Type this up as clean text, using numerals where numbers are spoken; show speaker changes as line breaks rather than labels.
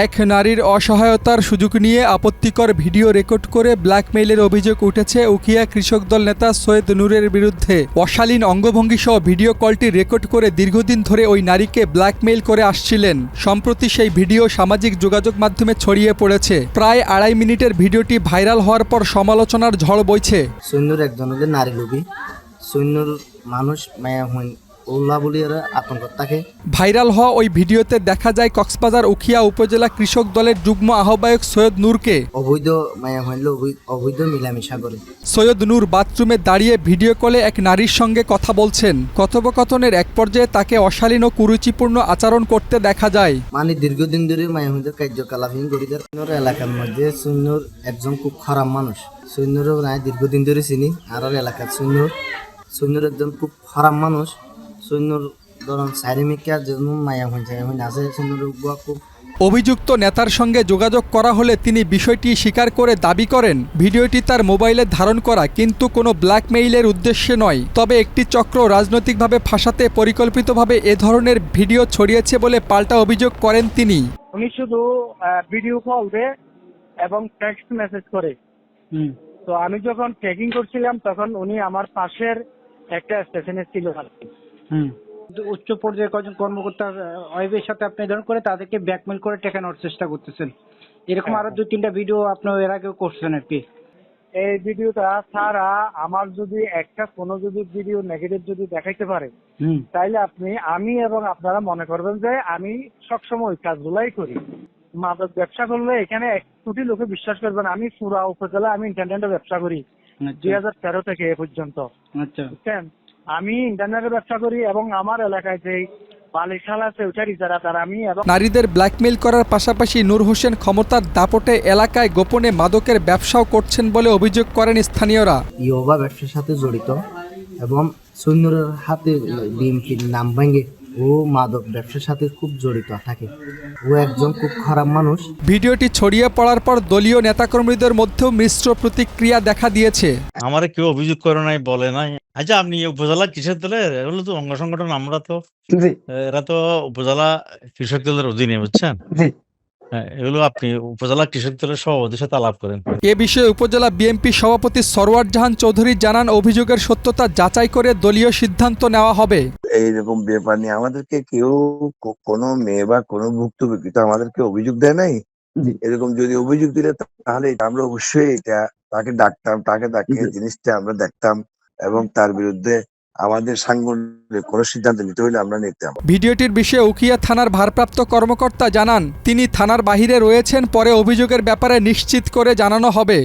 এক নারীর অসহায়তার সুযোগ নিয়ে আপত্তিকর ভিডিও রেকর্ড করে ব্ল্যাকমেইলের অভিযোগ উঠেছে উখিয়া কৃষক দল নেতা সৈয়দ নূরের বিরুদ্ধে। অশালীন অঙ্গভঙ্গি সহ ভিডিও কলটি রেকর্ড করে দীর্ঘদিন ধরে ওই নারীকে ব্ল্যাকমেইল করে আসছিলেন। সম্প্রতি সেই ভিডিও সামাজিক যোগাযোগ মাধ্যমে ছড়িয়ে পড়েছে। প্রায় ২.৫ মিনিটের ভিডিওটি ভাইরাল হওয়ার পর সমালোচনার ঝড় বইছে।
সৈন্যর একজন হলে নারী লোভী, সৈন্যর মানুষ মায়া হইন উল্লাহ বলিয়ার আতঙ্ক থাকে।
ভাইরাল হওয়া ওই ভিডিওতে দেখা যায় কক্সবাজার উখিয়া উপজেলা কৃষক দলের যুগ্ম আহ্বায়ক সৈয়দ নূরকে।
অবৈধ মায়া হইলে অবৈধ মিলামিশা করে।
সৈয়দ নূর বাথরুমে দাঁড়িয়ে ভিডিও কলে এক নারীর সঙ্গে কথা বলছেন। কথোপকথনের এক পর্যায়ে তাকে অশালীন ও কুরুচিপূর্ণ আচরণ করতে দেখা যায়।
মানে দীর্ঘদিন ধরে মায়া হইতে কার্যকলাপহীন করিদের এলাকার মধ্যে সৈন্যর একজন খুব খারাপ মানুষ। সৈন্যর প্রায় দীর্ঘদিন ধরে চিনি। আর এলাকার সৈন্যর একজন খুব খারাপ মানুষ। সৈন্যর ধরুন শারীরিকা যেমন মায়া হইন আছে সৈন্যর খুব।
অভিযুক্ত নেতার সঙ্গে যোগাযোগ করা হলে তিনি বিষয়টি স্বীকার করে দাবি করেন ভিডিওটি তার মোবাইলে ধারণ করা, কিন্তু কোনো ব্ল্যাকমেইলের উদ্দেশ্যে নয়। তবে একটি চক্র রাজনৈতিকভাবে ফাঁসাতে পরিকল্পিতভাবে এ ধরনের ভিডিও ছড়িয়েছে বলে পাল্টা অভিযোগ করেন তিনি।
উনি শুধু ভিডিও কল দেয় এবং টেক্সট মেসেজ করে। তো আমি যখন ট্রেকিং করছিলাম তখন উনি আমার পাশের একটা স্টেশনে ছিল আর কি।
উচ্চ পর্যায়ে কয়েকজন কর্মকর্তার ওয়েবের সাথে আপনি ধরুন করে তাদেরকে ব্ল্যাকমেল করে টাকা নেওয়ার চেষ্টা করতেছেন। এরকম আরো 2-3টা ভিডিও আপনি এর আগেও করছেন আর কি।
এই ভিডিওটা ছাড়া আমার যদি একটা কোনো যদি ভিডিও নেগেটিভ যদি দেখাইতে পারে তাইলে আমি এবং আপনারা মনে করবেন যে আমি সবসময় ওই কাজগুলাই করি। মাদক ব্যবসা করলে এখানে 1 কোটি লোকে বিশ্বাস করবে না। আমি পুরা উপজেলা আমি ইন্টারনেটে ব্যবসা করি 2013 থেকে এ পর্যন্ত। বুঝছেন, আমি ইন্টারনেটে ব্যবসা করি এবং আমার এলাকায় যে বালিশাল আছে ওটার ইজারাদার আমি। এবং
নারীদের ব্ল্যাকমেইল করার পাশাপাশি নূর হোসেন ক্ষমতার দাপটে এলাকায় গোপনে মাদকের ব্যবসাও করছেন বলে অভিযোগ করেন স্থানীয়রা।
ইয়োবা ব্যবসার সাথে জড়িত এবং সৈন্যর হাতে বিএমপির নাম ভেঙে ও মাদক ব্যবসার সাথে খুব জড়িত থাকে। ও একজন খুব খারাপ মানুষ।
ভিডিওটি ছড়িয়ে পড়ার পর দলীয় নেতাকর্মীদের মধ্যেও মিশ্র প্রতিক্রিয়া দেখা দিয়েছে।
আমারে কেউ অভিযোগ করে নাই, বলে নাই। আচ্ছা, আপনি উপজেলা কিসের দলের? এগুলো তো অঙ্গ সংগঠন। আমরা তো এরা তো উপজেলা কৃষক দলের অধীনে, বুঝছেন। হ্যাঁ, এগুলো আপনি উপজেলা কৃষক দলের সভাপতির সাথে আলাপ করেন।
এ বিষয়ে উপজেলা বিএনপি সভাপতি সরওয়ার জাহান চৌধুরী জানান, অভিযোগের সত্যতা যাচাই করে দলীয় সিদ্ধান্ত নেওয়া হবে।
এইরকম ব্যাপার নিয়ে আমাদেরকে কেউ কোনো মেয়ে বা কোনো ভুক্তভোগী তো আমাদেরকে অভিযোগ দেয় নাই। এরকম যদি অভিযোগ দিলে তাহলে আমরা অবশ্যই তাকে ডাকতাম, তাকে জিনিসটা আমরা দেখতাম এবং তার বিরুদ্ধে আমাদের সাংগঠনিক কোনো সিদ্ধান্ত নিতে হলে আমরা নিতাম।
ভিডিওটির বিষয়ে উখিয়া থানার ভারপ্রাপ্ত কর্মকর্তা জানান, তিনি থানার বাহিরে রয়েছেন, পরে অভিযোগের ব্যাপারে নিশ্চিত করে জানানো হবে।